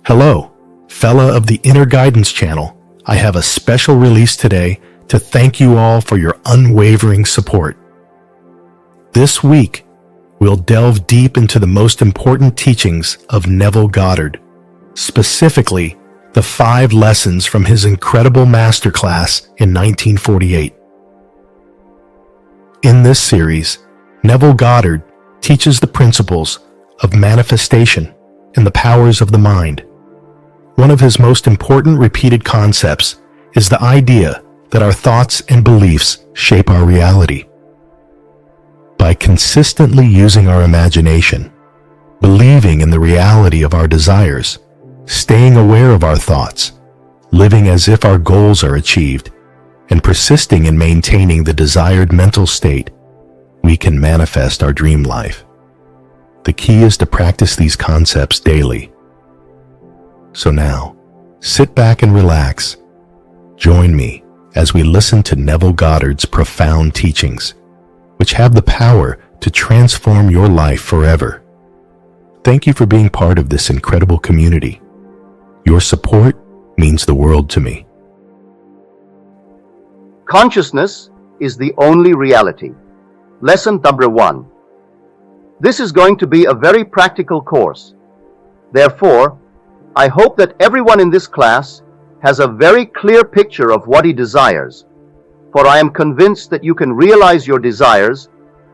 Hello, fella of the Inner Guidance channel. I have a special release today to thank you all for your unwavering support. This week, we'll delve deep into the most important teachings of Neville Goddard, specifically the 5 lessons from his incredible masterclass in 1948. In this series, Neville Goddard teaches the principles of manifestation and the powers of the mind. One of his most important repeated concepts is the idea that our thoughts and beliefs shape our reality. By consistently using our imagination, believing in the reality of our desires, staying aware of our thoughts, living as if our goals are achieved, and persisting in maintaining the desired mental state, we can manifest our dream life. The key is to practice these concepts daily. So now, sit back and relax. Join me as we listen to Neville Goddard's profound teachings, which have the power to transform your life forever. Thank you for being part of this incredible community. Your support means the world to me. Consciousness is the only reality. Lesson number 1. This is going to be a very practical course. Therefore, I hope that everyone in this class has a very clear picture of what he desires, for I am convinced that you can realize your desires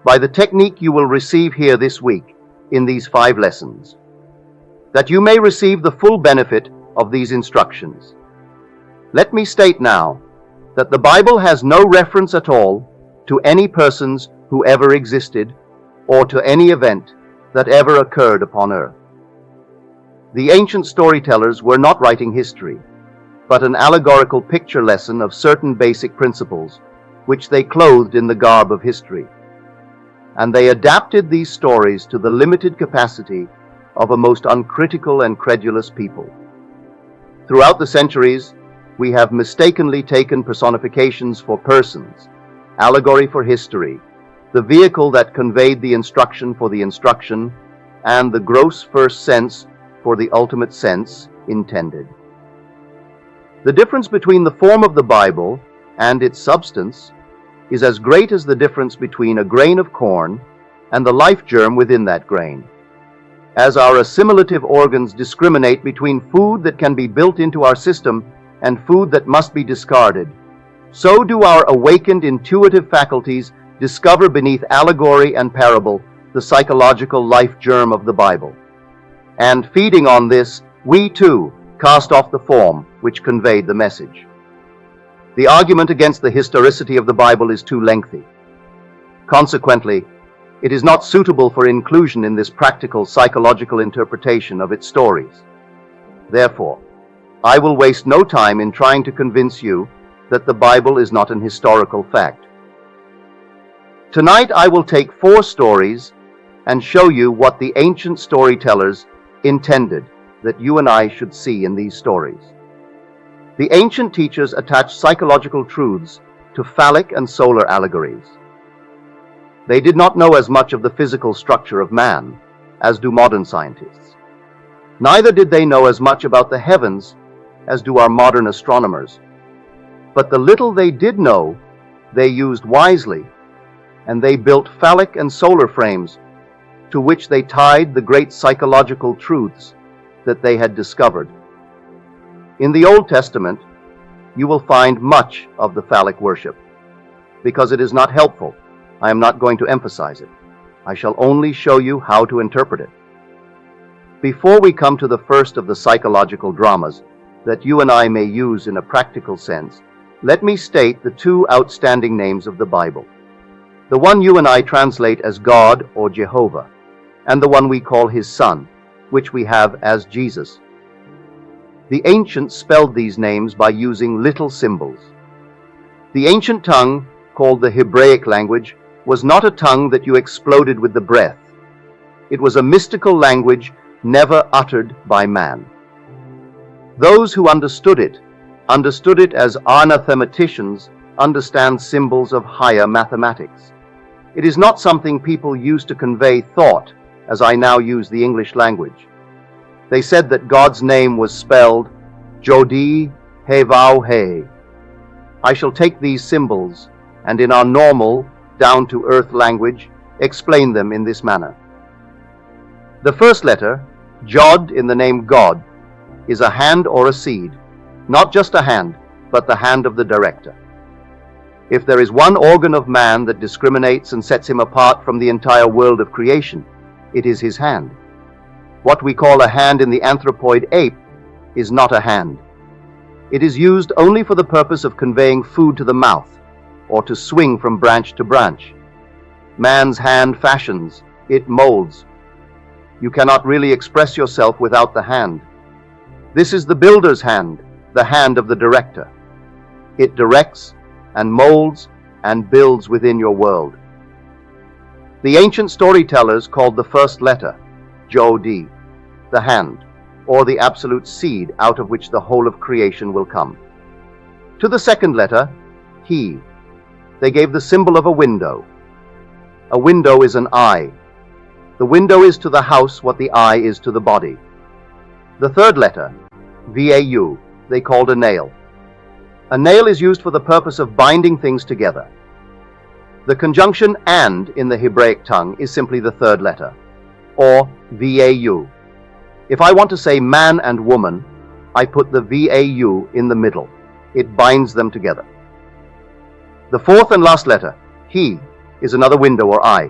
by the technique you will receive here this week in these 5 lessons, that you may receive the full benefit of these instructions. Let me state now that the Bible has no reference at all to any persons who ever existed or to any event that ever occurred upon earth. The ancient storytellers were not writing history, but an allegorical picture lesson of certain basic principles, which they clothed in the garb of history. And they adapted these stories to the limited capacity of a most uncritical and credulous people. Throughout the centuries, we have mistakenly taken personifications for persons, allegory for history, the vehicle that conveyed the instruction for the instruction, and the gross first sense for the ultimate sense intended. The difference between the form of the Bible and its substance is as great as the difference between a grain of corn and the life germ within that grain. As our assimilative organs discriminate between food that can be built into our system and food that must be discarded, so do our awakened intuitive faculties discover beneath allegory and parable the psychological life germ of the Bible. And feeding on this, we too cast off the form which conveyed the message. The argument against the historicity of the Bible is too lengthy. Consequently, it is not suitable for inclusion in this practical psychological interpretation of its stories. Therefore, I will waste no time in trying to convince you that the Bible is not an historical fact. Tonight I will take 4 stories and show you what the ancient storytellers intended that you and I should see in these stories. The ancient teachers attached psychological truths to phallic and solar allegories. They did not know as much of the physical structure of man as do modern scientists. Neither did they know as much about the heavens as do our modern astronomers. But the little they did know, they used wisely, and they built phallic and solar frames to which they tied the great psychological truths that they had discovered. In the Old Testament, you will find much of the phallic worship. Because it is not helpful, I am not going to emphasize it. I shall only show you how to interpret it. Before we come to the first of the psychological dramas that you and I may use in a practical sense, let me state the 2 outstanding names of the Bible. The one you and I translate as God or Jehovah, and the one we call his Son, which we have as Jesus. The ancients spelled these names by using little symbols. The ancient tongue, called the Hebraic language, was not a tongue that you exploded with the breath. It was a mystical language never uttered by man. Those who understood it as arithmeticians understand symbols of higher mathematics. It is not something people use to convey thought, as I now use the English language. They said that God's name was spelled Jodi Hevau He. I shall take these symbols and in our normal, down-to-earth language, explain them in this manner. The first letter, Jod in the name God, is a hand or a seed, not just a hand, but the hand of the director. If there is one organ of man that discriminates and sets him apart from the entire world of creation, it is his hand. What we call a hand in the anthropoid ape is not a hand. It is used only for the purpose of conveying food to the mouth, or to swing from branch to branch. Man's hand fashions, it molds. You cannot really express yourself without the hand. This is the builder's hand, the hand of the director. It directs and molds and builds within your world. The ancient storytellers called the first letter Jodi, the hand, or the absolute seed out of which the whole of creation will come. To the second letter, He, they gave the symbol of a window. A window is an eye. The window is to the house what the eye is to the body. The third letter, Vau, they called a nail. A nail is used for the purpose of binding things together. The conjunction and in the Hebraic tongue is simply the third letter, or Vau. If I want to say man and woman, I put the Vau in the middle. It binds them together. The fourth and last letter, He, is another window or eye.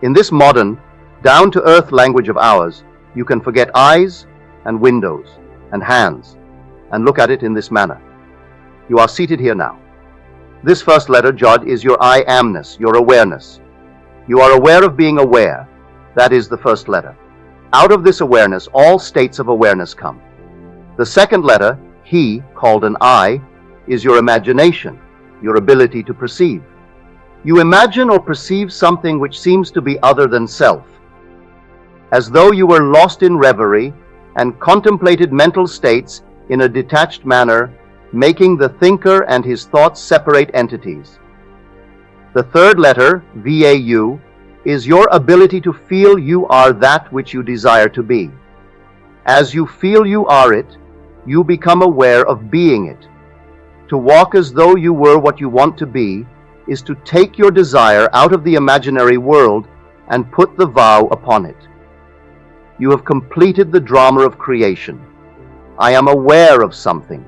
In this modern, down-to-earth language of ours, you can forget eyes and windows and hands and look at it in this manner. You are seated here now. This first letter, Jod, is your I amness, your awareness. You are aware of being aware. That is the first letter. Out of this awareness, all states of awareness come. The second letter, He, called an I, is your imagination, your ability to perceive. You imagine or perceive something which seems to be other than self, as though you were lost in reverie and contemplated mental states in a detached manner, making the thinker and his thoughts separate entities. The third letter, Vau, is your ability to feel you are that which you desire to be. As you feel you are it, you become aware of being it. To walk as though you were what you want to be is to take your desire out of the imaginary world and put the vow upon it. You have completed the drama of creation. I am aware of something.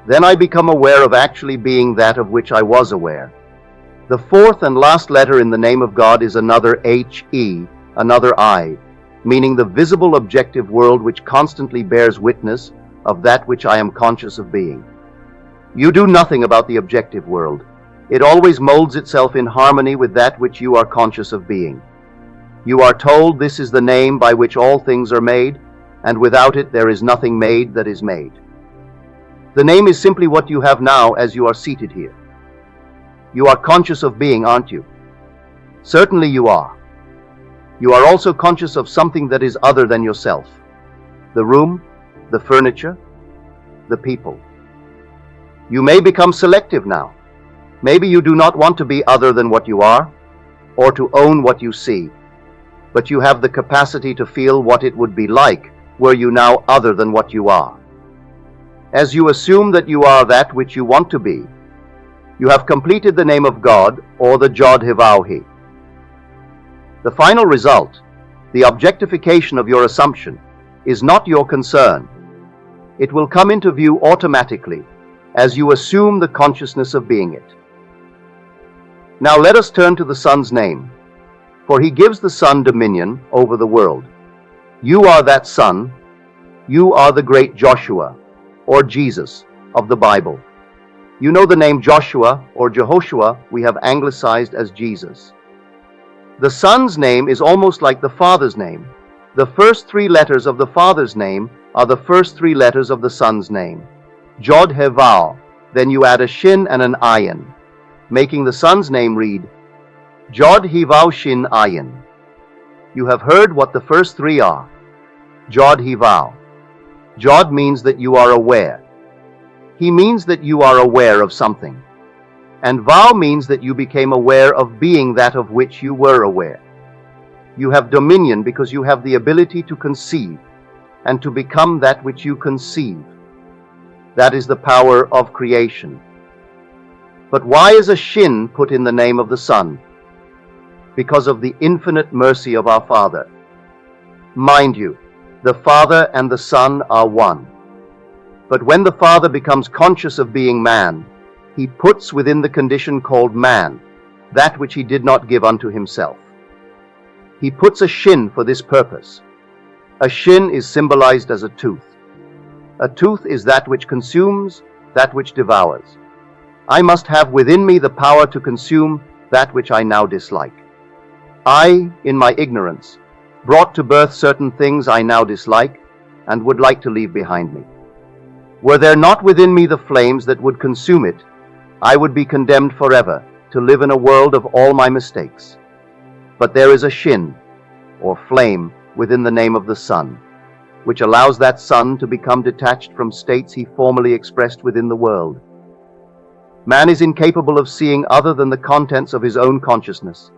Then I become aware of actually being that of which I was aware. The fourth and last letter in the name of God is another He, another I, meaning the visible objective world which constantly bears witness of that which I am conscious of being. You do nothing about the objective world. It always molds itself in harmony with that which you are conscious of being. You are told this is the name by which all things are made, and without it there is nothing made that is made. The name is simply what you have now as you are seated here. You are conscious of being, aren't you? Certainly you are. You are also conscious of something that is other than yourself. The room, the furniture, the people. You may become selective now. Maybe you do not want to be other than what you are, or to own what you see, but you have the capacity to feel what it would be like were you now other than what you are. As you assume that you are that which you want to be, you have completed the name of God, or the Jod Hevauhi. The final result, the objectification of your assumption, is not your concern. It will come into view automatically as you assume the consciousness of being it. Now let us turn to the Son's name, for He gives the Son dominion over the world. You are that Son. You are the great Joshua, or Jesus, of the Bible. You know the name Joshua, or Jehoshua, we have anglicized as Jesus. The Son's name is almost like the Father's name. The first three letters of the Father's name are the first three letters of the Son's name. Jod Heval, then you add a shin and an ayin, making the Son's name read, Jod Heval Shin Ayin. You have heard what the first three are. Jod Heval. Jod means that you are aware. He means that you are aware of something. And Val means that you became aware of being that of which you were aware. You have dominion because you have the ability to conceive, and to become that which you conceive. That is the power of creation. But why is a shin put in the name of the Son? Because of the infinite mercy of our Father. Mind you, the Father and the Son are one. But when the Father becomes conscious of being man, he puts within the condition called man that which he did not give unto himself. He puts a shin for this purpose. A shin is symbolized as a tooth. A tooth is that which consumes, that which devours. I must have within me the power to consume that which I now dislike. I, in my ignorance, brought to birth certain things I now dislike and would like to leave behind me. Were there not within me the flames that would consume it, I would be condemned forever to live in a world of all my mistakes. But there is a shin, or flame, within the name of the Son, which allows that Son to become detached from states he formerly expressed within the world. Man is incapable of seeing other than the contents of his own consciousness.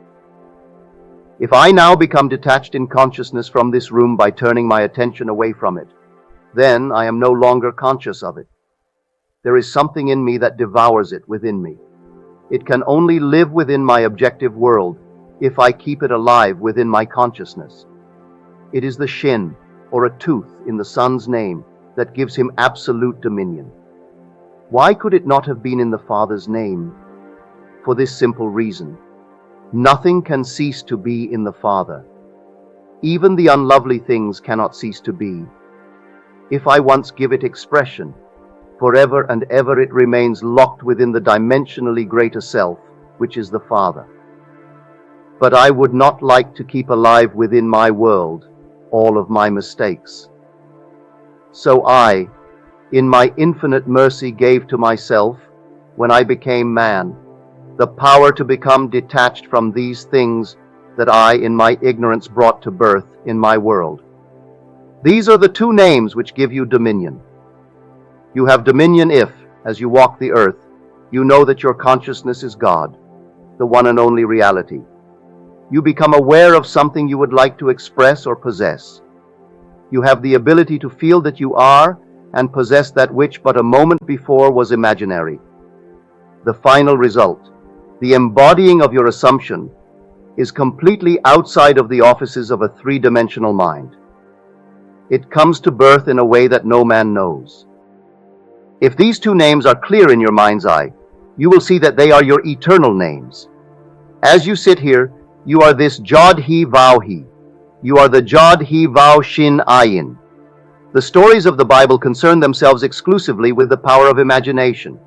If I now become detached in consciousness from this room by turning my attention away from it, then I am no longer conscious of it. There is something in me that devours it within me. It can only live within my objective world if I keep it alive within my consciousness. It is the shin, or a tooth in the Son's name, that gives him absolute dominion. Why could it not have been in the Father's name? For this simple reason: nothing can cease to be in the Father. Even the unlovely things cannot cease to be. If I once give it expression, forever and ever it remains locked within the dimensionally greater self, which is the Father. But I would not like to keep alive within my world all of my mistakes. So I, in my infinite mercy, gave to myself, when I became man, the power to become detached from these things that I, in my ignorance, brought to birth in my world. These are the two names which give you dominion. You have dominion if, as you walk the earth, you know that your consciousness is God, the one and only reality. You become aware of something you would like to express or possess. You have the ability to feel that you are and possess that which but a moment before was imaginary. The final result, the embodying of your assumption, is completely outside of the offices of a three-dimensional mind. It comes to birth in a way that no man knows. If these two names are clear in your mind's eye, you will see that they are your eternal names. As you sit here, you are this Jod He Vav He. You are the Jod He Vav Shin Ayin. The stories of the Bible concern themselves exclusively with the power of imagination.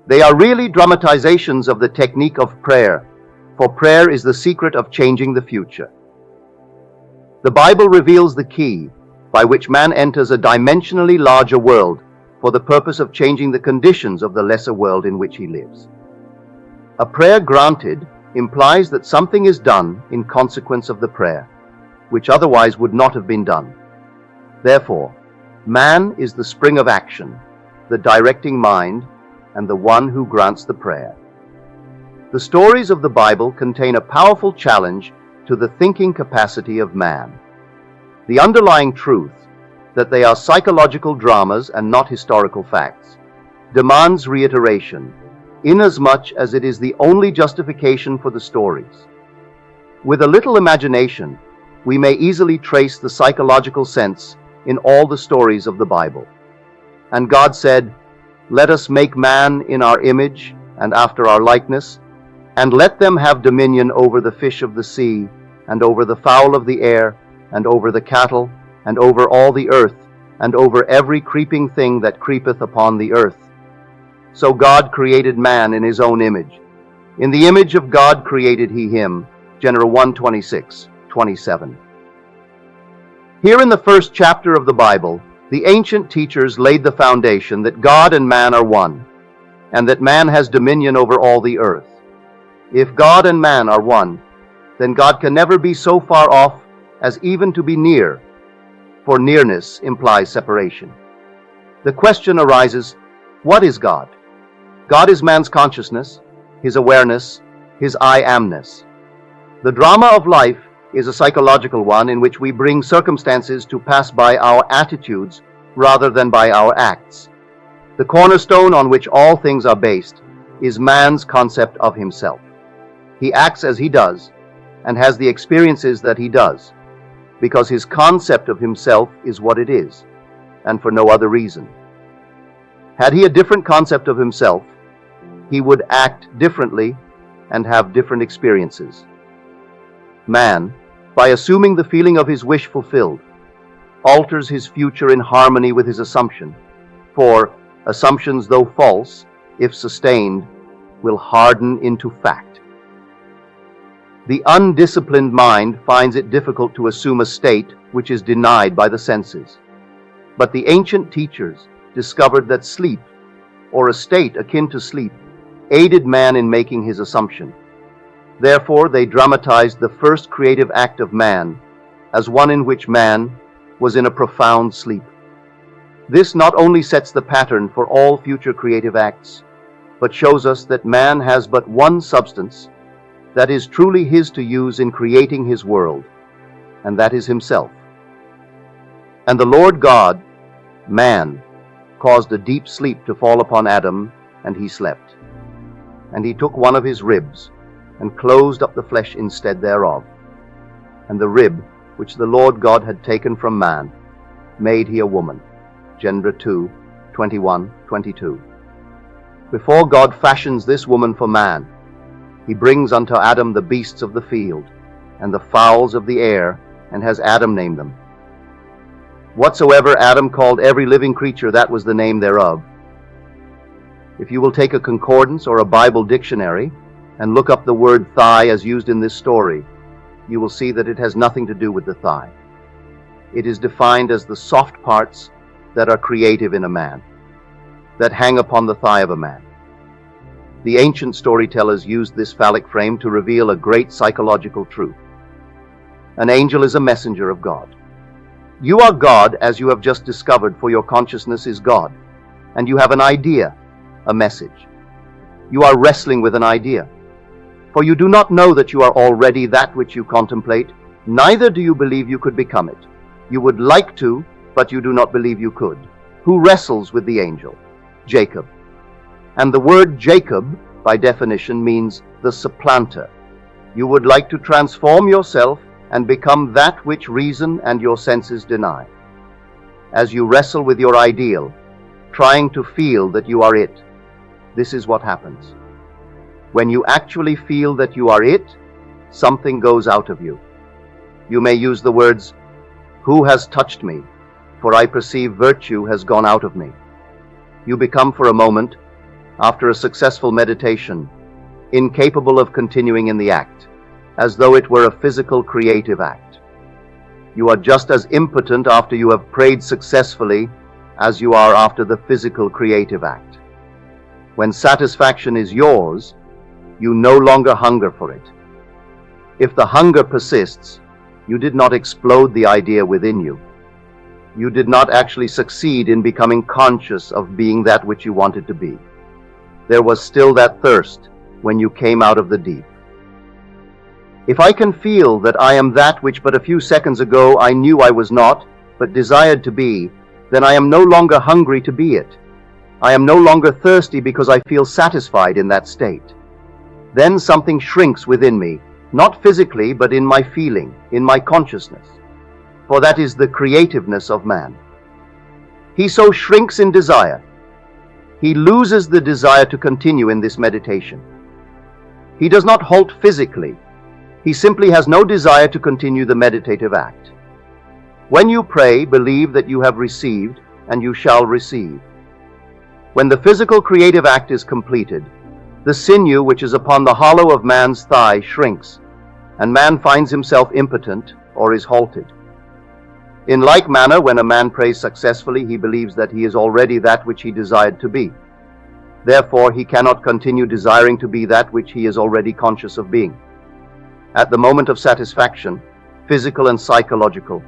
They are really dramatizations of the technique of prayer, for prayer is the secret of changing the future. The Bible reveals the key by which man enters a dimensionally larger world for the purpose of changing the conditions of the lesser world in which he lives. A prayer granted implies that something is done in consequence of the prayer, which otherwise would not have been done. Therefore, man is the spring of action, the directing mind, and the one who grants the prayer. The stories of the Bible contain a powerful challenge to the thinking capacity of man. The underlying truth, that they are psychological dramas and not historical facts, demands reiteration, inasmuch as it is the only justification for the stories. With a little imagination, we may easily trace the psychological sense in all the stories of the Bible. And God said, "Let us make man in our image and after our likeness, and let them have dominion over the fish of the sea, and over the fowl of the air, and over the cattle, and over all the earth, and over every creeping thing that creepeth upon the earth." So God created man in his own image. In the image of God created he him. Genesis 1:26-27. Here in the first chapter of the Bible, the ancient teachers laid the foundation that God and man are one, and that man has dominion over all the earth. If God and man are one, then God can never be so far off as even to be near, for nearness implies separation. The question arises, what is God? God is man's consciousness, his awareness, his I amness. The drama of life is a psychological one in which we bring circumstances to pass by our attitudes rather than by our acts. The cornerstone on which all things are based is man's concept of himself. He acts as he does and has the experiences that he does because his concept of himself is what it is, and for no other reason. Had he a different concept of himself, he would act differently and have different experiences. Man, by assuming the feeling of his wish fulfilled, alters his future in harmony with his assumption, for assumptions, though false, if sustained, will harden into fact. The undisciplined mind finds it difficult to assume a state which is denied by the senses. But the ancient teachers discovered that sleep, or a state akin to sleep, aided man in making his assumption. Therefore, they dramatized the first creative act of man as one in which man was in a profound sleep. This not only sets the pattern for all future creative acts, but shows us that man has but one substance that is truly his to use in creating his world, and that is himself. And the Lord God, man, caused a deep sleep to fall upon Adam, and he slept. And he took one of his ribs, and closed up the flesh instead thereof. And the rib, which the Lord God had taken from man, made he a woman. Genesis 2, 21, 22. Before God fashions this woman for man, he brings unto Adam the beasts of the field, and the fowls of the air, and has Adam name them. Whatsoever Adam called every living creature, that was the name thereof. If you will take a concordance or a Bible dictionary, and look up the word thigh as used in this story, you will see that it has nothing to do with the thigh. It is defined as the soft parts that are creative in a man, that hang upon the thigh of a man. The ancient storytellers used this phallic frame to reveal a great psychological truth. An angel is a messenger of God. You are God, as you have just discovered, for your consciousness is God, and you have an idea, a message. You are wrestling with an idea, for you do not know that you are already that which you contemplate, neither do you believe you could become it. You would like to, but you do not believe you could. Who wrestles with the angel? Jacob. And the word Jacob, by definition, means the supplanter. You would like to transform yourself and become that which reason and your senses deny. As you wrestle with your ideal, trying to feel that you are it, this is what happens. When you actually feel that you are it, something goes out of you. You may use the words, "Who has touched me? For I perceive virtue has gone out of me." You become for a moment, after a successful meditation, incapable of continuing in the act, as though it were a physical creative act. You are just as impotent after you have prayed successfully as you are after the physical creative act. When satisfaction is yours, you no longer hunger for it. If the hunger persists, you did not explode the idea within you. You did not actually succeed in becoming conscious of being that which you wanted to be. There was still that thirst when you came out of the deep. If I can feel that I am that which but a few seconds ago I knew I was not, but desired to be, then I am no longer hungry to be it. I am no longer thirsty because I feel satisfied in that state. Then something shrinks within me, not physically, but in my feeling, in my consciousness. For that is the creativeness of man. He so shrinks in desire. He loses the desire to continue in this meditation. He does not halt physically. He simply has no desire to continue the meditative act. When you pray, believe that you have received, and you shall receive. When the physical creative act is completed, the sinew which is upon the hollow of man's thigh shrinks, and man finds himself impotent or is halted. In like manner, when a man prays successfully, he believes that he is already that which he desired to be. Therefore, he cannot continue desiring to be that which he is already conscious of being. At the moment of satisfaction, physical and psychological,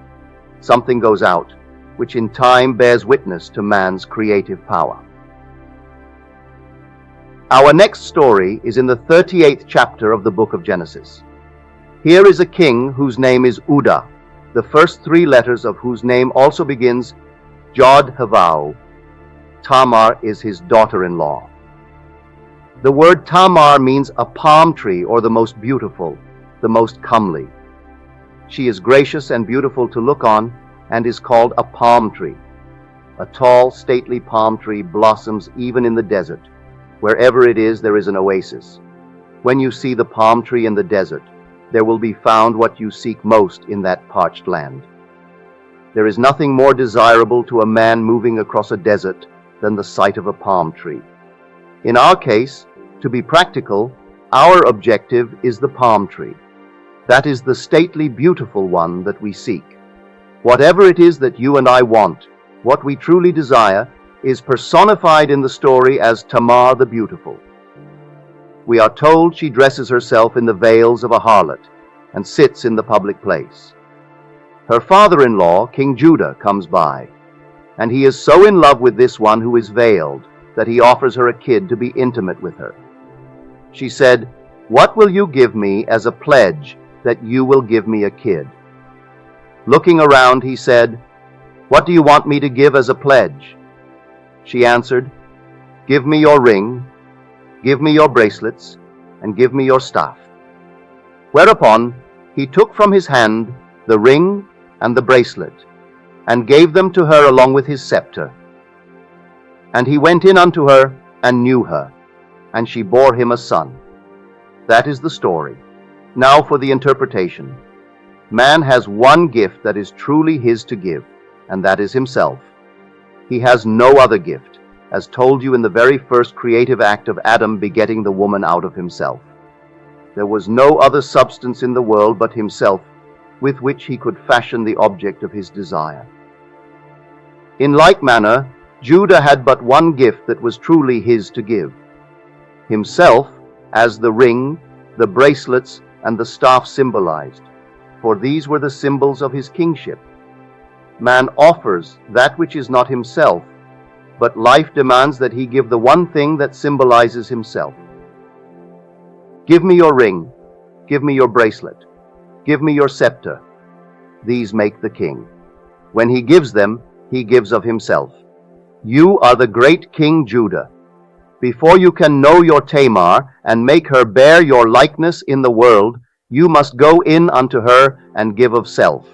something goes out, which in time bears witness to man's creative power. Our next story is in the 38th chapter of the book of Genesis. Here is a king whose name is Uda, the first three letters of whose name also begins Jod Havau. Tamar is his daughter-in-law. The word Tamar means a palm tree, or the most beautiful, the most comely. She is gracious and beautiful to look on, and is called a palm tree. A tall, stately palm tree blossoms even in the desert. Wherever it is, there is an oasis. When you see the palm tree in the desert, there will be found what you seek most in that parched land. There is nothing more desirable to a man moving across a desert than the sight of a palm tree. In our case, to be practical, our objective is the palm tree. That is the stately, beautiful one that we seek. Whatever it is that you and I want, what we truly desire, is personified in the story as Tamar the Beautiful. We are told she dresses herself in the veils of a harlot and sits in the public place. Her father-in-law, King Judah, comes by, and he is so in love with this one who is veiled that he offers her a kid to be intimate with her. She said, "What will you give me as a pledge that you will give me a kid?" Looking around, he said, "What do you want me to give as a pledge?" She answered, "Give me your ring, give me your bracelets, and give me your staff." Whereupon he took from his hand the ring and the bracelet, and gave them to her along with his scepter. And he went in unto her, and knew her, and she bore him a son. That is the story. Now for the interpretation. Man has one gift that is truly his to give, and that is himself. He has no other gift, as told you in the very first creative act of Adam begetting the woman out of himself. There was no other substance in the world but himself, with which he could fashion the object of his desire. In like manner, Judah had but one gift that was truly his to give. Himself, as the ring, the bracelets, and the staff symbolized, for these were the symbols of his kingship. Man offers that which is not himself, but life demands that he give the one thing that symbolizes himself. Give me your ring, give me your bracelet, give me your scepter. These make the king. When he gives them, he gives of himself. You are the great King Judah. Before you can know your Tamar and make her bear your likeness in the world, you must go in unto her and give of self.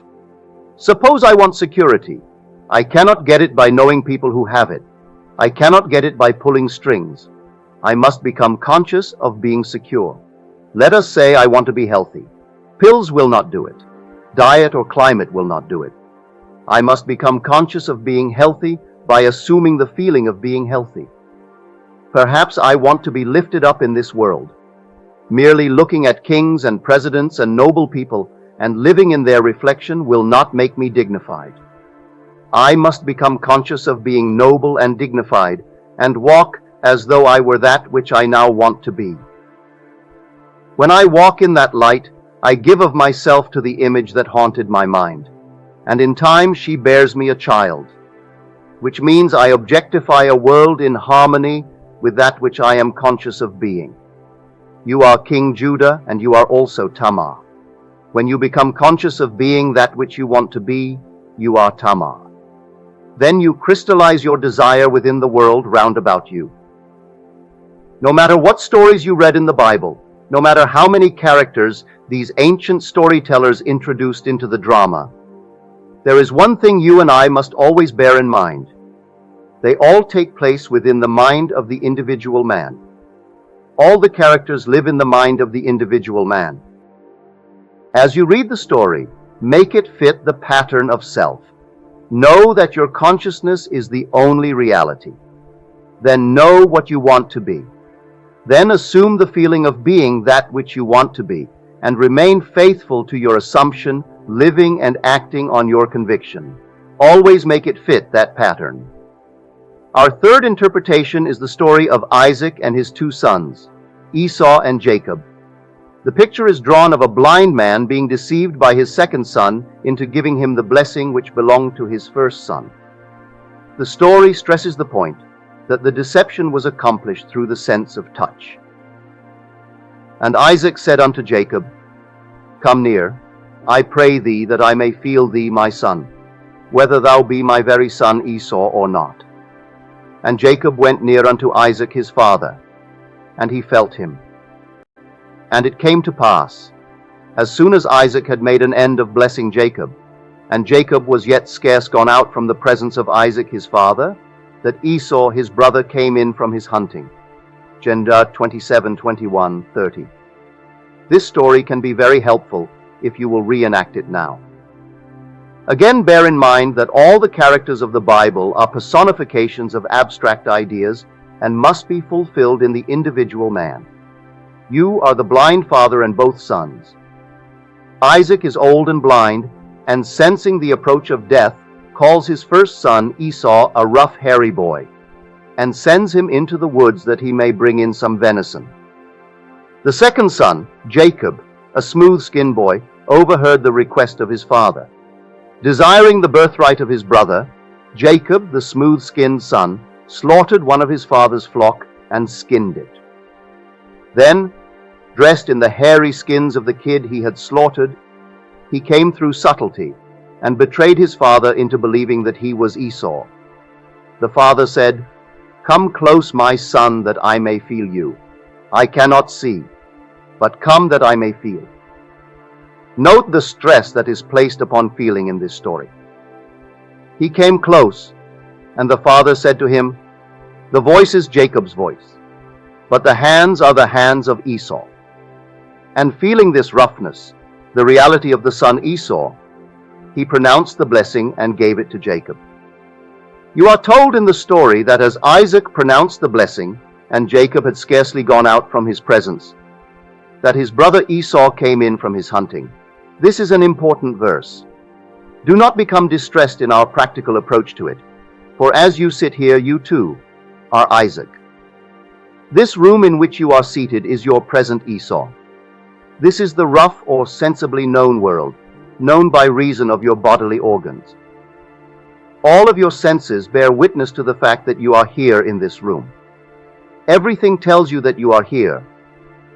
Suppose I want security. I cannot get it by knowing people who have it. I cannot get it by pulling strings. I must become conscious of being secure. Let us say I want to be healthy. Pills will not do it. Diet or climate will not do it. I must become conscious of being healthy by assuming the feeling of being healthy. Perhaps I want to be lifted up in this world. Merely looking at kings and presidents and noble people and living in their reflection will not make me dignified. I must become conscious of being noble and dignified and walk as though I were that which I now want to be. When I walk in that light, I give of myself to the image that haunted my mind, and in time she bears me a child, which means I objectify a world in harmony with that which I am conscious of being. You are King Judah, and you are also Tamar. When you become conscious of being that which you want to be, you are Tamar. Then you crystallize your desire within the world round about you. No matter what stories you read in the Bible, no matter how many characters these ancient storytellers introduced into the drama, there is one thing you and I must always bear in mind. They all take place within the mind of the individual man. All the characters live in the mind of the individual man. As you read the story, make it fit the pattern of self. Know that your consciousness is the only reality. Then know what you want to be. Then assume the feeling of being that which you want to be, and remain faithful to your assumption, living and acting on your conviction. Always make it fit that pattern. Our third interpretation is the story of Isaac and his two sons, Esau and Jacob. The picture is drawn of a blind man being deceived by his second son into giving him the blessing which belonged to his first son. The story stresses the point that the deception was accomplished through the sense of touch. And Isaac said unto Jacob, Come near, I pray thee, that I may feel thee, my son, whether thou be my very son Esau or not. And Jacob went near unto Isaac his father, and he felt him. And it came to pass, as soon as Isaac had made an end of blessing Jacob, and Jacob was yet scarce gone out from the presence of Isaac his father, that Esau his brother came in from his hunting. Gender 27:21-30. This story can be very helpful if you will reenact it now. Again, bear in mind that all the characters of the Bible are personifications of abstract ideas and must be fulfilled in the individual man. You are the blind father and both sons. Isaac is old and blind, and sensing the approach of death, calls his first son Esau a rough, hairy boy, and sends him into the woods that he may bring in some venison. The second son, Jacob, a smooth-skinned boy, overheard the request of his father. Desiring the birthright of his brother, Jacob, the smooth-skinned son, slaughtered one of his father's flock and skinned it. Then, dressed in the hairy skins of the kid he had slaughtered, he came through subtlety and betrayed his father into believing that he was Esau. The father said, "Come close, my son, that I may feel you. I cannot see, but come that I may feel." Note the stress that is placed upon feeling in this story. He came close, and the father said to him, "The voice is Jacob's voice, but the hands are the hands of Esau." And feeling this roughness, the reality of the son Esau, he pronounced the blessing and gave it to Jacob. You are told in the story that as Isaac pronounced the blessing, and Jacob had scarcely gone out from his presence, that his brother Esau came in from his hunting. This is an important verse. Do not become distressed in our practical approach to it, for as you sit here, you too are Isaac. This room in which you are seated is your present Esau. This is the rough or sensibly known world, known by reason of your bodily organs. All of your senses bear witness to the fact that you are here in this room. Everything tells you that you are here,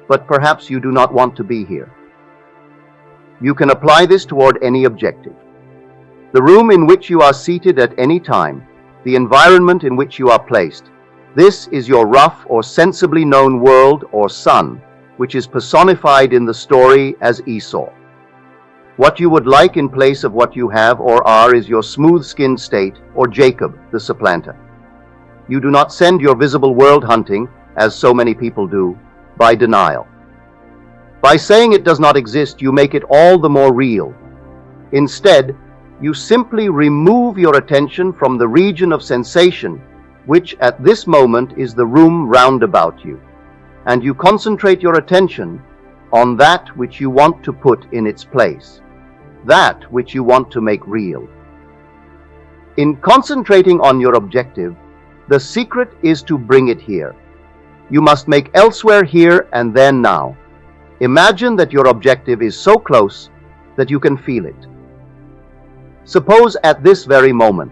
but perhaps you do not want to be here. You can apply this toward any objective. The room in which you are seated at any time, the environment in which you are placed, this is your rough or sensibly known world or sun, which is personified in the story as Esau. What you would like in place of what you have or are is your smooth-skinned state, or Jacob, the supplanter. You do not send your visible world hunting, as so many people do, by denial. By saying it does not exist, you make it all the more real. Instead, you simply remove your attention from the region of sensation, which at this moment is the room round about you, and you concentrate your attention on that which you want to put in its place, that which you want to make real. In concentrating on your objective, the secret is to bring it here. You must make elsewhere here and then now. Imagine that your objective is so close that you can feel it. Suppose at this very moment,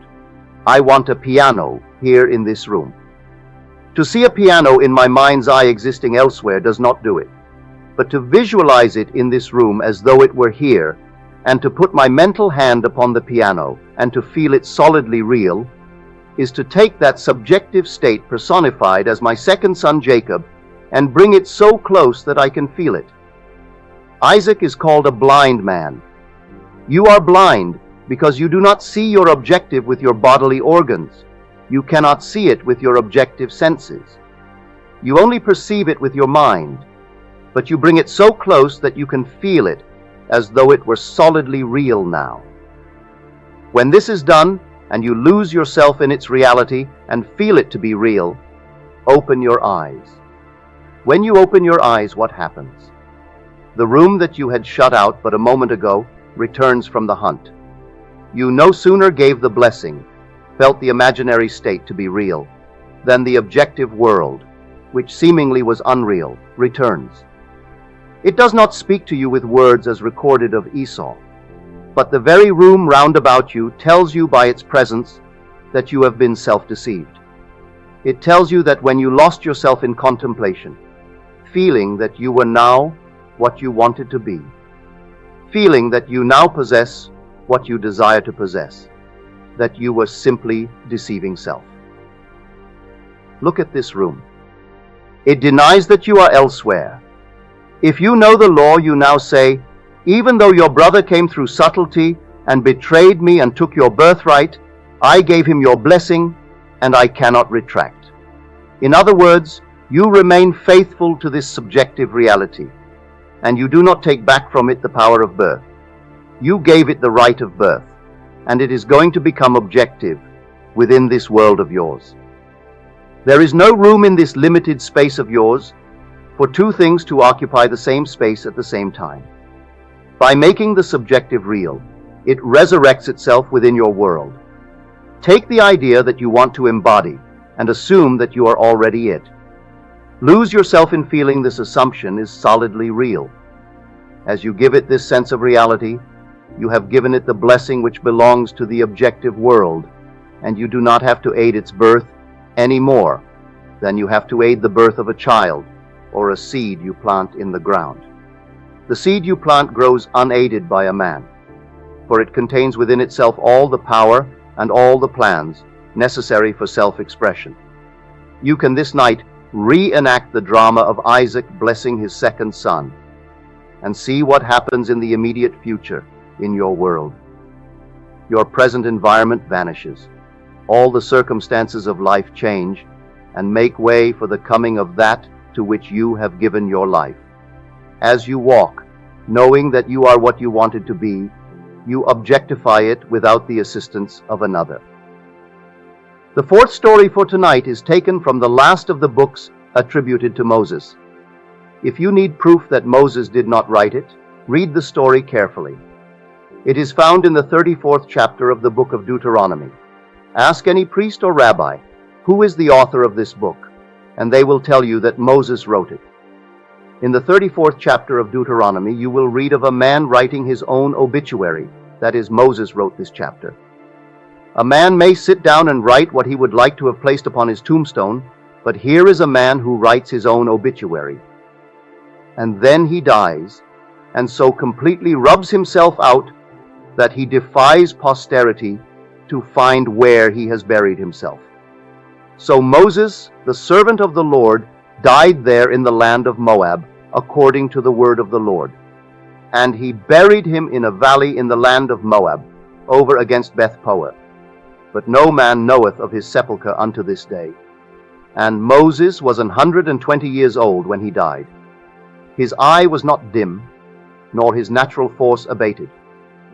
I want a piano here in this room. To see a piano in my mind's eye existing elsewhere does not do it, but to visualize it in this room as though it were here, and to put my mental hand upon the piano and to feel it solidly real, is to take that subjective state personified as my second son Jacob and bring it so close that I can feel it. Isaac is called a blind man. You are blind because you do not see your objective with your bodily organs. You cannot see it with your objective senses. You only perceive it with your mind, but you bring it so close that you can feel it as though it were solidly real now. When this is done, and you lose yourself in its reality and feel it to be real, open your eyes. When you open your eyes, what happens? The room that you had shut out but a moment ago returns from the hunt. You no sooner gave the blessing, felt the imaginary state to be real, than the objective world, which seemingly was unreal, returns. It does not speak to you with words as recorded of Esau, but the very room round about you tells you by its presence that you have been self-deceived. It tells you that when you lost yourself in contemplation, feeling that you were now what you wanted to be, feeling that you now possess what you desire to possess, that you were simply deceiving self. Look at this room. It denies that you are elsewhere. If you know the law, you now say, even though your brother came through subtlety and betrayed me and took your birthright, I gave him your blessing, and I cannot retract. In other words, you remain faithful to this subjective reality, and you do not take back from it the power of birth. You gave it the right of birth, and it is going to become objective within this world of yours. There is no room in this limited space of yours for two things to occupy the same space at the same time. By making the subjective real, it resurrects itself within your world. Take the idea that you want to embody and assume that you are already it. Lose yourself in feeling this assumption is solidly real. As you give it this sense of reality, you have given it the blessing which belongs to the objective world, and you do not have to aid its birth any more than you have to aid the birth of a child or a seed you plant in the ground. The seed you plant grows unaided by a man, for it contains within itself all the power and all the plans necessary for self-expression. You can this night reenact the drama of Isaac blessing his second son, and see what happens in the immediate future in your world. Your present environment vanishes. All the circumstances of life change and make way for the coming of that to which you have given your life. As you walk, knowing that you are what you wanted to be, you objectify it without the assistance of another. The fourth story for tonight is taken from the last of the books attributed to Moses. If you need proof that Moses did not write it, read the story carefully. It is found in the 34th chapter of the book of Deuteronomy. Ask any priest or rabbi, who is the author of this book, and they will tell you that Moses wrote it. In the 34th chapter of Deuteronomy, you will read of a man writing his own obituary. That is, Moses wrote this chapter. A man may sit down and write what he would like to have placed upon his tombstone, but here is a man who writes his own obituary. And then he dies, and so completely rubs himself out that he defies posterity to find where he has buried himself. So Moses, the servant of the Lord, died there in the land of Moab, according to the word of the Lord. And he buried him in a valley in the land of Moab, over against Beth-peor. But no man knoweth of his sepulchre unto this day. And Moses was 120 years old when he died. His eye was not dim, nor his natural force abated.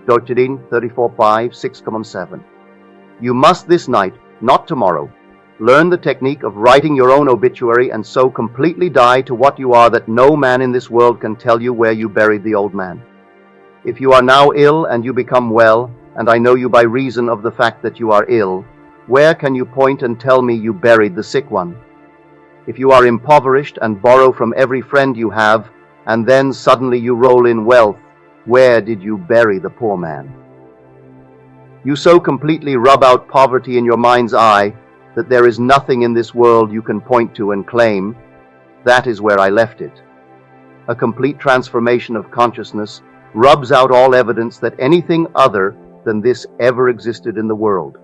Deuteronomy 34:5, 6:7. You must this night, not tomorrow, learn the technique of writing your own obituary and so completely die to what you are that no man in this world can tell you where you buried the old man. If you are now ill and you become well, and I know you by reason of the fact that you are ill, where can you point and tell me you buried the sick one? If you are impoverished and borrow from every friend you have, and then suddenly you roll in wealth, where did you bury the poor man? You so completely rub out poverty in your mind's eye that there is nothing in this world you can point to and claim, that is where I left it. A complete transformation of consciousness rubs out all evidence that anything other than this ever existed in the world.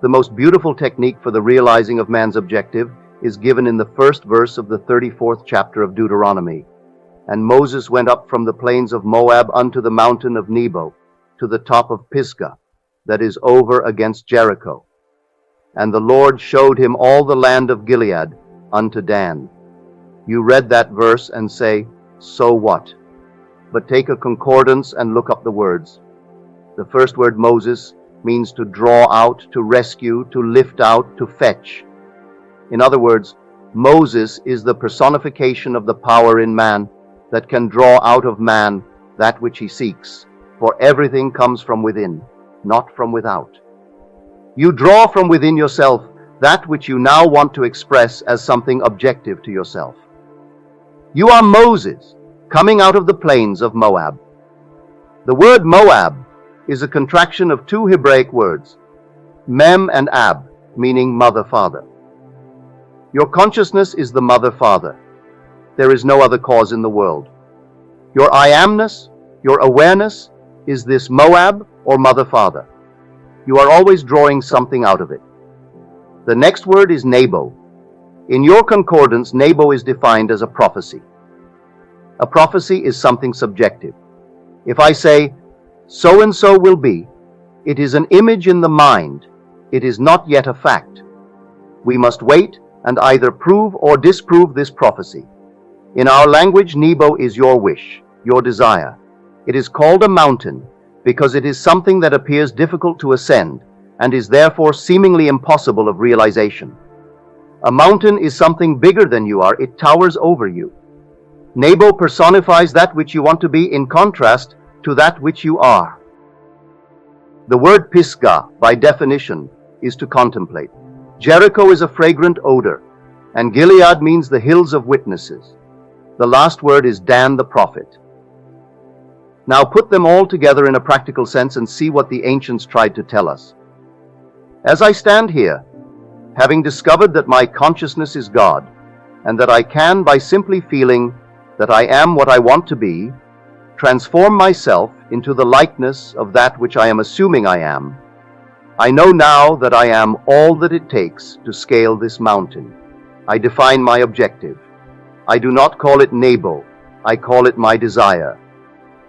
The most beautiful technique for the realizing of man's objective is given in the first verse of the 34th chapter of Deuteronomy. And Moses went up from the plains of Moab unto the mountain of Nebo, to the top of Pisgah, that is over against Jericho. And the Lord showed him all the land of Gilead unto Dan. You read that verse and say, so what? But take a concordance and look up the words. The first word, Moses, means to draw out, to rescue, to lift out, to fetch. In other words, Moses is the personification of the power in man that can draw out of man that which he seeks, for everything comes from within, not from without. You draw from within yourself that which you now want to express as something objective to yourself. You are Moses, coming out of the plains of Moab. The word Moab is a contraction of two Hebraic words, Mem and Ab, meaning mother-father. Your consciousness is the mother-father. There is no other cause in the world. Your I amness Your awareness is this Moab or Mother-Father. You are always drawing something out of it. The next word is Nebo. In your concordance, Nebo is defined as a prophecy. A prophecy is something subjective. If I say, so and so will be, it is an image in the mind. It is not yet a fact. We must wait and either prove or disprove this prophecy. In our language, Nebo is your wish, your desire. It is called a mountain because it is something that appears difficult to ascend and is therefore seemingly impossible of realization. A mountain is something bigger than you are. It towers over you. Nebo personifies that which you want to be in contrast to that which you are. The word Pisgah, by definition, is to contemplate. Jericho is a fragrant odor, and Gilead means the hills of witnesses. The last word is Dan the prophet. Now put them all together in a practical sense and see what the ancients tried to tell us. As I stand here, having discovered that my consciousness is God, and that I can, by simply feeling that I am what I want to be, transform myself into the likeness of that which I am assuming I am, I know now that I am all that it takes to scale this mountain. I define my objective. I do not call it Nebo, I call it my desire.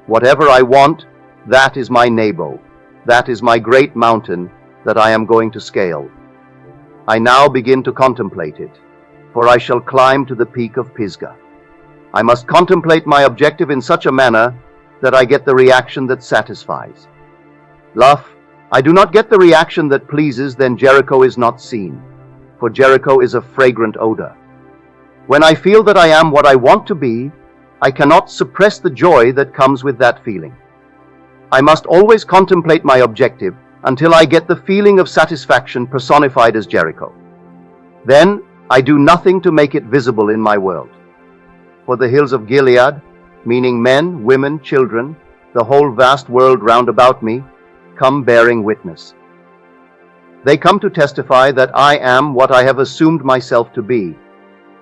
Whatever I want, that is my Nebo. That is my great mountain that I am going to scale. I now begin to contemplate it, for I shall climb to the peak of Pisgah. I must contemplate my objective in such a manner that I get the reaction that satisfies. Luff, I do not get the reaction that pleases, then Jericho is not seen, for Jericho is a fragrant odor. When I feel that I am what I want to be, I cannot suppress the joy that comes with that feeling. I must always contemplate my objective until I get the feeling of satisfaction personified as Jericho. Then I do nothing to make it visible in my world. For the hills of Gilead, meaning men, women, children, the whole vast world round about me, come bearing witness. They come to testify that I am what I have assumed myself to be,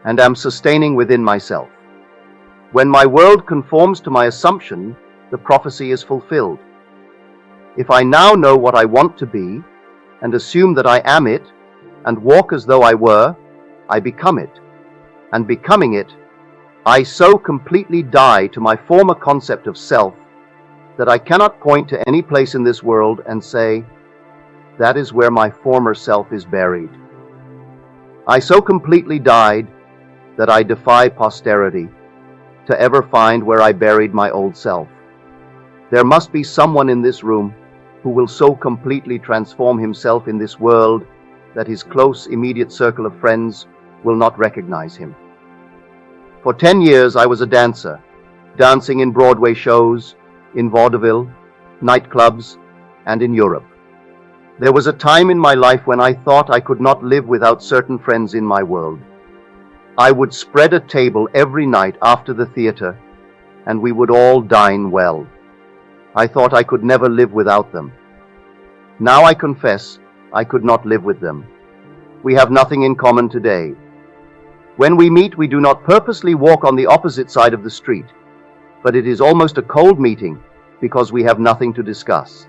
and am sustaining within myself. When my world conforms to my assumption, the prophecy is fulfilled. If I now know what I want to be, and assume that I am it, and walk as though I were, I become it. And becoming it, I so completely die to my former concept of self that I cannot point to any place in this world and say, that is where my former self is buried. I so completely died that I defy posterity to ever find where I buried my old self. There must be someone in this room who will so completely transform himself in this world that his close, immediate circle of friends will not recognize him. For 10 years I was a dancer, dancing in Broadway shows, in vaudeville, nightclubs, and in Europe. There was a time in my life when I thought I could not live without certain friends in my world. I would spread a table every night after the theater, and we would all dine well. I thought I could never live without them. Now I confess I could not live with them. We have nothing in common today. When we meet, we do not purposely walk on the opposite side of the street, but it is almost a cold meeting because we have nothing to discuss.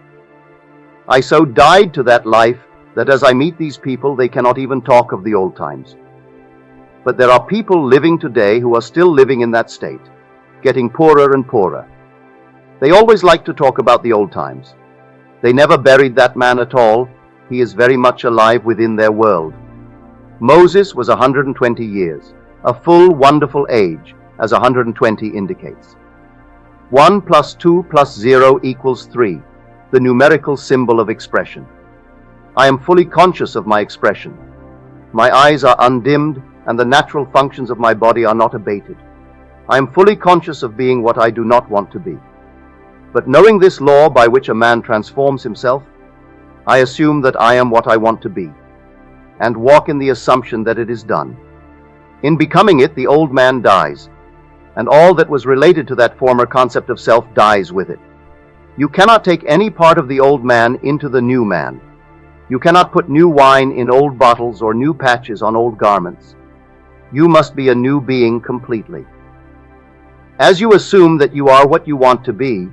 I so died to that life that as I meet these people, they cannot even talk of the old times. But there are people living today who are still living in that state, getting poorer and poorer. They always like to talk about the old times. They never buried that man at all. He is very much alive within their world. Moses was 120 years, a full, wonderful age, as 120 indicates. 1 plus 2 plus 0 equals 3, the numerical symbol of expression. I am fully conscious of my expression. My eyes are undimmed, and the natural functions of my body are not abated. I am fully conscious of being what I do not want to be. But knowing this law by which a man transforms himself, I assume that I am what I want to be, and walk in the assumption that it is done. In becoming it, the old man dies, and all that was related to that former concept of self dies with it. You cannot take any part of the old man into the new man. You cannot put new wine in old bottles or new patches on old garments. You must be a new being completely. As you assume that you are what you want to be,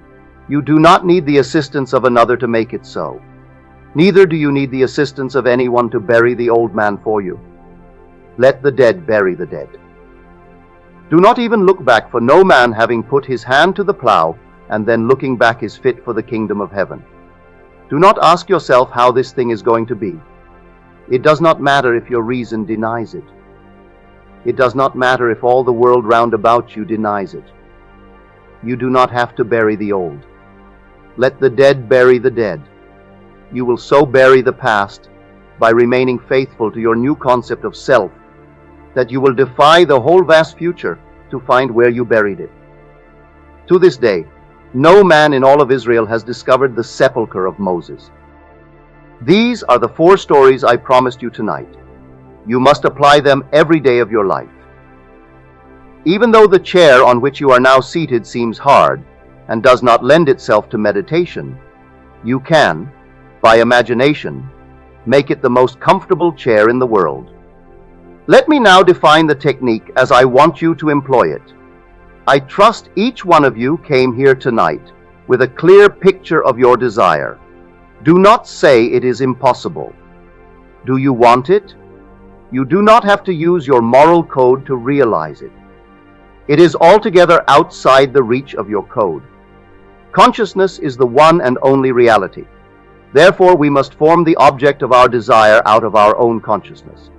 You do not need the assistance of another to make it so. Neither do you need the assistance of anyone to bury the old man for you. Let the dead bury the dead. Do not even look back, for no man having put his hand to the plow and then looking back is fit for the kingdom of heaven. Do not ask yourself how this thing is going to be. It does not matter if your reason denies it. It does not matter if all the world round about you denies it. You do not have to bury the old. Let the dead bury the dead. You will so bury the past by remaining faithful to your new concept of self that you will defy the whole vast future to find where you buried it. To this day, no man in all of Israel has discovered the sepulchre of Moses. These are the 4 stories I promised you tonight. You must apply them every day of your life. Even though the chair on which you are now seated seems hard and does not lend itself to meditation, you can, by imagination, make it the most comfortable chair in the world. Let me now define the technique as I want you to employ it. I trust each one of you came here tonight with a clear picture of your desire. Do not say it is impossible. Do you want it? You do not have to use your moral code to realize it. It is altogether outside the reach of your code. Consciousness is the one and only reality. Therefore, we must form the object of our desire out of our own consciousness.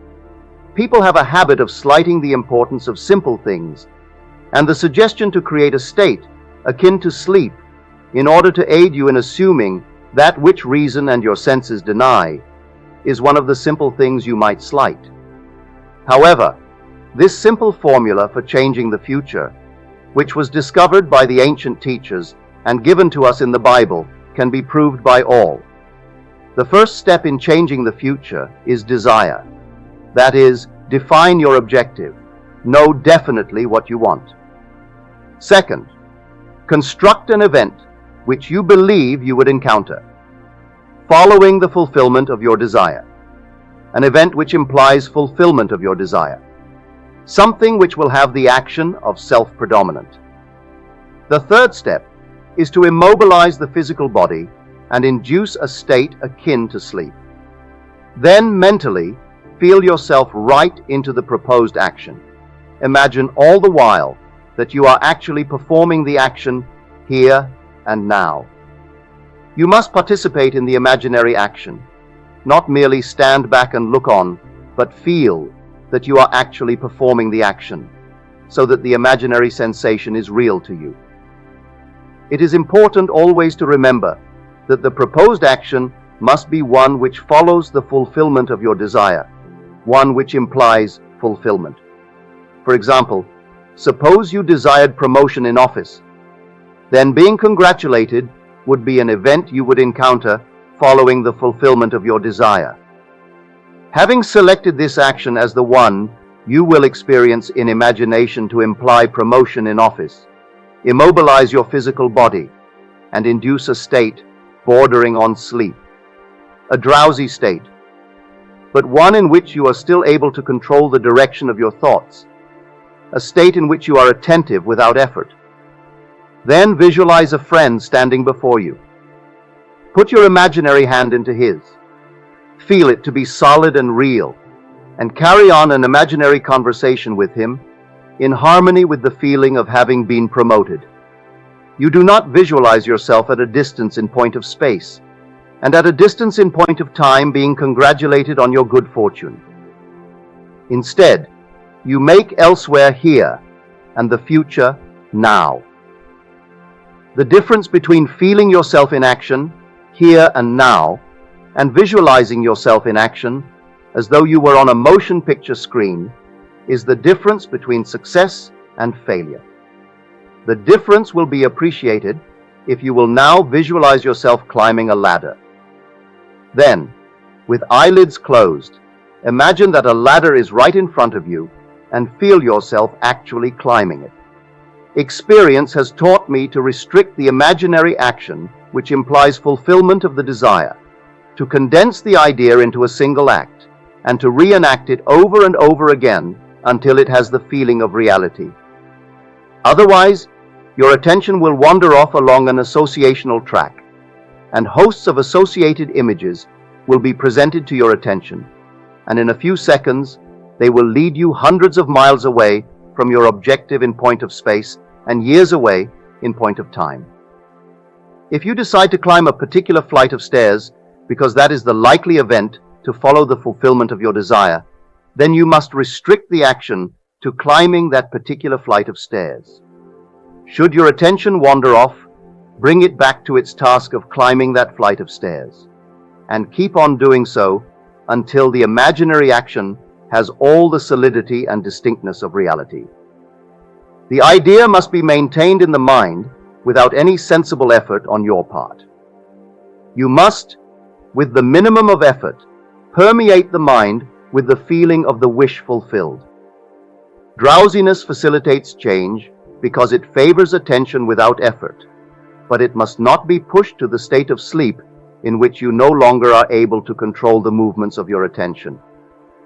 People have a habit of slighting the importance of simple things, and the suggestion to create a state akin to sleep in order to aid you in assuming that which reason and your senses deny is one of the simple things you might slight. However, this simple formula for changing the future, which was discovered by the ancient teachers and given to us in the Bible, can be proved by all. The first step in changing the future is desire. That is, define your objective. Know definitely what you want. Second, construct an event which you believe you would encounter, following the fulfillment of your desire. An event which implies fulfillment of your desire. Something which will have the action of self-predominant. The third step is to immobilize the physical body and induce a state akin to sleep. Then mentally, feel yourself right into the proposed action. Imagine all the while that you are actually performing the action here and now. You must participate in the imaginary action, not merely stand back and look on, but feel that you are actually performing the action, so that the imaginary sensation is real to you. It is important always to remember that the proposed action must be one which follows the fulfillment of your desire, one which implies fulfillment. For example, suppose you desired promotion in office. Then being congratulated would be an event you would encounter following the fulfillment of your desire. Having selected this action as the one you will experience in imagination to imply promotion in office, immobilize your physical body and induce a state bordering on sleep, a drowsy state, but one in which you are still able to control the direction of your thoughts, a state in which you are attentive without effort. Then visualize a friend standing before you. Put your imaginary hand into his. Feel it to be solid and real, and carry on an imaginary conversation with him in harmony with the feeling of having been promoted. You do not visualize yourself at a distance in point of space, and at a distance in point of time being congratulated on your good fortune. Instead, you make elsewhere here, and the future now. The difference between feeling yourself in action, here and now, and visualizing yourself in action, as though you were on a motion picture screen, is the difference between success and failure. The difference will be appreciated if you will now visualize yourself climbing a ladder. Then, with eyelids closed, imagine that a ladder is right in front of you and feel yourself actually climbing it. Experience has taught me to restrict the imaginary action which implies fulfillment of the desire, to condense the idea into a single act, and to reenact it over and over again until it has the feeling of reality. Otherwise, your attention will wander off along an associational track, and hosts of associated images will be presented to your attention, and in a few seconds, they will lead you hundreds of miles away from your objective in point of space and years away in point of time. If you decide to climb a particular flight of stairs because that is the likely event to follow the fulfillment of your desire, then you must restrict the action to climbing that particular flight of stairs. Should your attention wander off, bring it back to its task of climbing that flight of stairs, and keep on doing so until the imaginary action has all the solidity and distinctness of reality. The idea must be maintained in the mind without any sensible effort on your part. You must, with the minimum of effort, permeate the mind with the feeling of the wish fulfilled. Drowsiness facilitates change because it favors attention without effort, but it must not be pushed to the state of sleep in which you no longer are able to control the movements of your attention,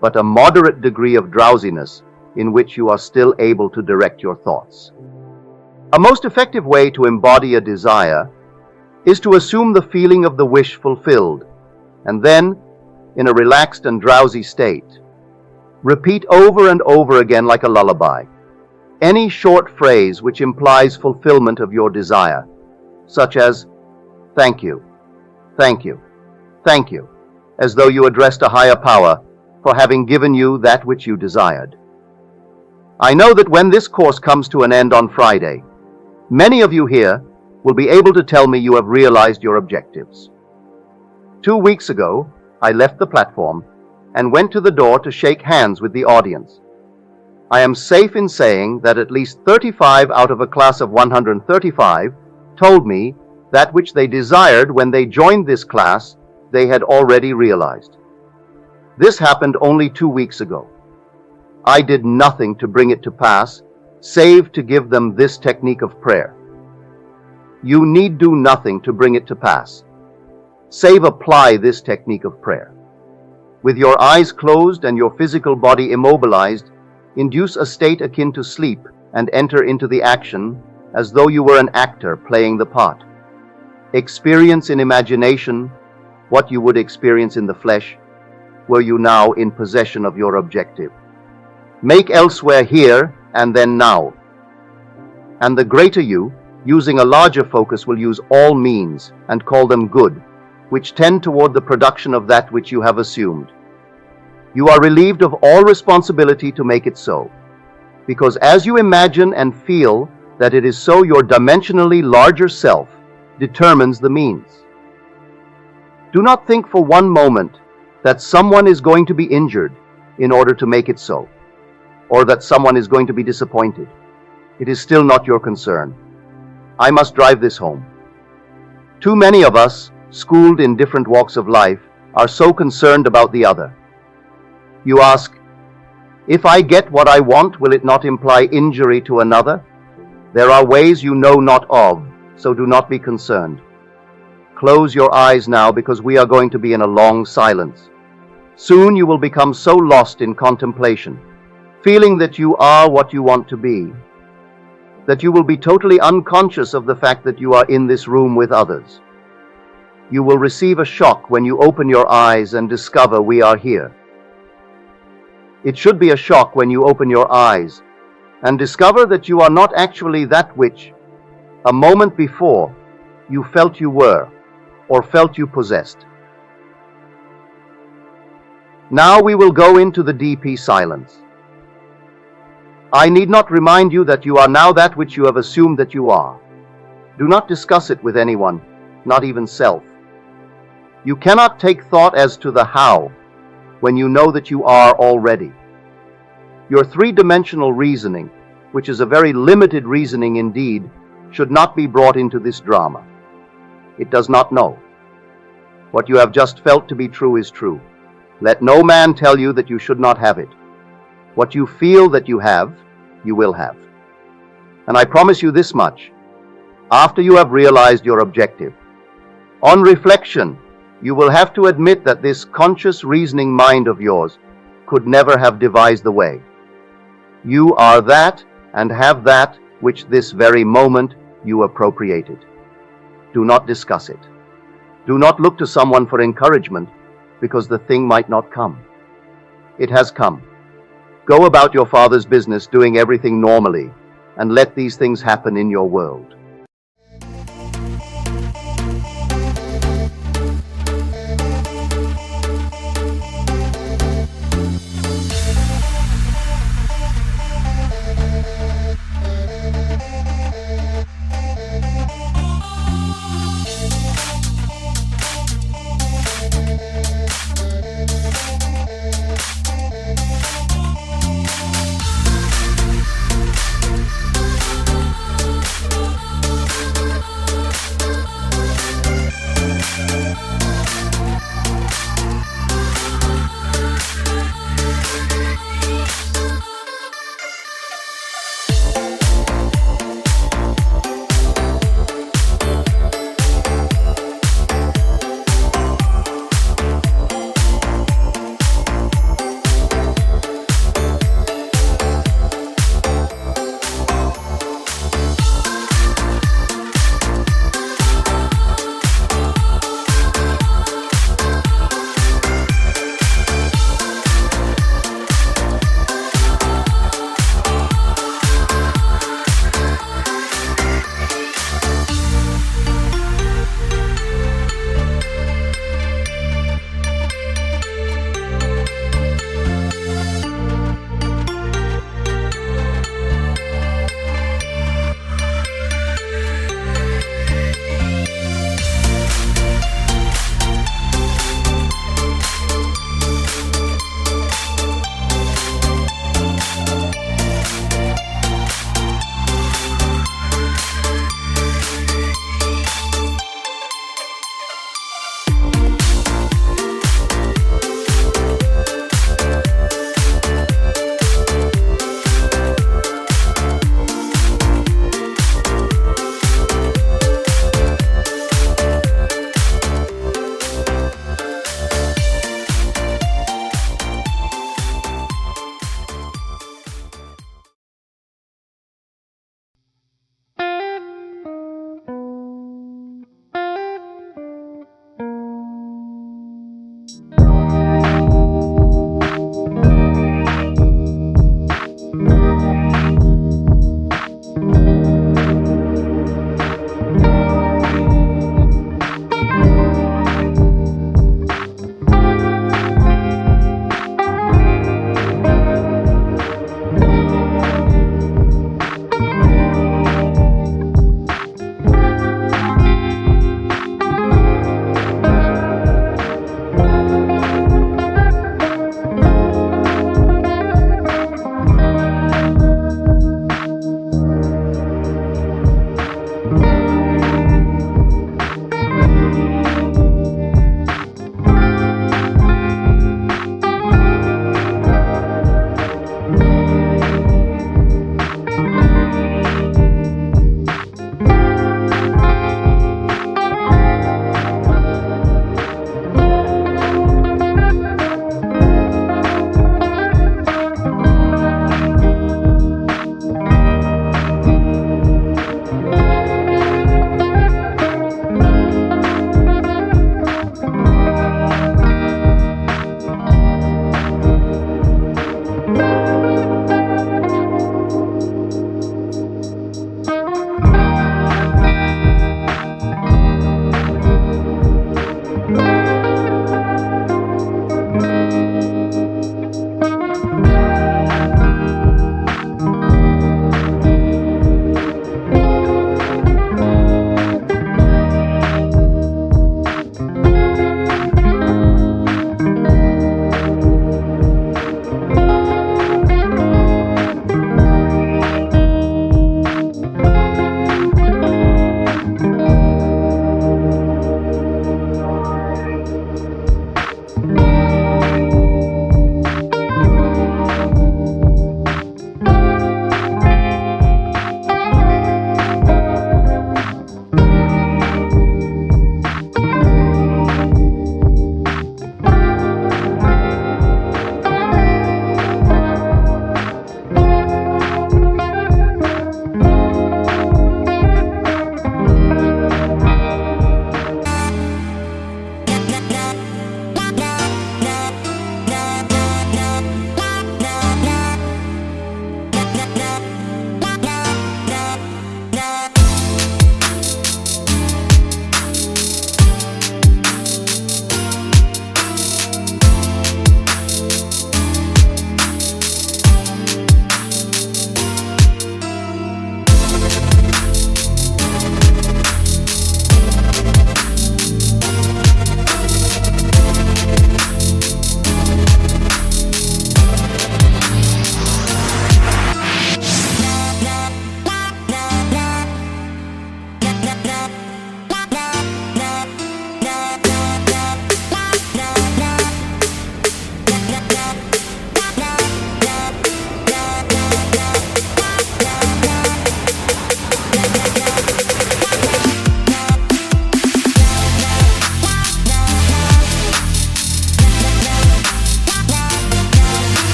but a moderate degree of drowsiness in which you are still able to direct your thoughts. A most effective way to embody a desire is to assume the feeling of the wish fulfilled, and then, in a relaxed and drowsy state, repeat over and over again like a lullaby any short phrase which implies fulfillment of your desire, such as, "Thank you, thank you, thank you," as though you addressed a higher power for having given you that which you desired. I know that when this course comes to an end on Friday, many of you here will be able to tell me you have realized your objectives. 2 weeks ago, I left the platform and went to the door to shake hands with the audience. I am safe in saying that at least 35 out of a class of 135 told me that which they desired when they joined this class they had already realized. This happened only 2 weeks ago. I did nothing to bring it to pass, save to give them this technique of prayer. You need do nothing to bring it to pass, save apply this technique of prayer. With your eyes closed and your physical body immobilized, induce a state akin to sleep and enter into the action as though you were an actor playing the part. Experience in imagination what you would experience in the flesh were you now in possession of your objective. Make elsewhere here and then now. And the greater you, using a larger focus, will use all means and call them good, which tend toward the production of that which you have assumed. You are relieved of all responsibility to make it so, because as you imagine and feel that it is so, your dimensionally larger self determines the means. Do not think for one moment that someone is going to be injured in order to make it so, or that someone is going to be disappointed. It is still not your concern. I must drive this home. Too many of us, schooled in different walks of life, are so concerned about the other. You ask, if I get what I want, will it not imply injury to another? There are ways you know not of, so do not be concerned. Close your eyes now, because we are going to be in a long silence. Soon you will become so lost in contemplation, feeling that you are what you want to be, that you will be totally unconscious of the fact that you are in this room with others. You will receive a shock when you open your eyes and discover we are here. It should be a shock when you open your eyes and discover that you are not actually that which, a moment before, you felt you were, or felt you possessed. Now we will go into the DP silence. I need not remind you that you are now that which you have assumed that you are. Do not discuss it with anyone, not even self. You cannot take thought as to the how when you know that you are already. Your three-dimensional reasoning, which is a very limited reasoning indeed, should not be brought into this drama. It does not know. What you have just felt to be true is true. Let no man tell you that you should not have it. What you feel that you have, you will have. And I promise you this much, after you have realized your objective, on reflection, you will have to admit that this conscious reasoning mind of yours could never have devised the way. You are that and have that which this very moment you appropriate it. Do not discuss it. Do not look to someone for encouragement, because the thing might not come. It has come. Go about your Father's business doing everything normally, and let these things happen in your world.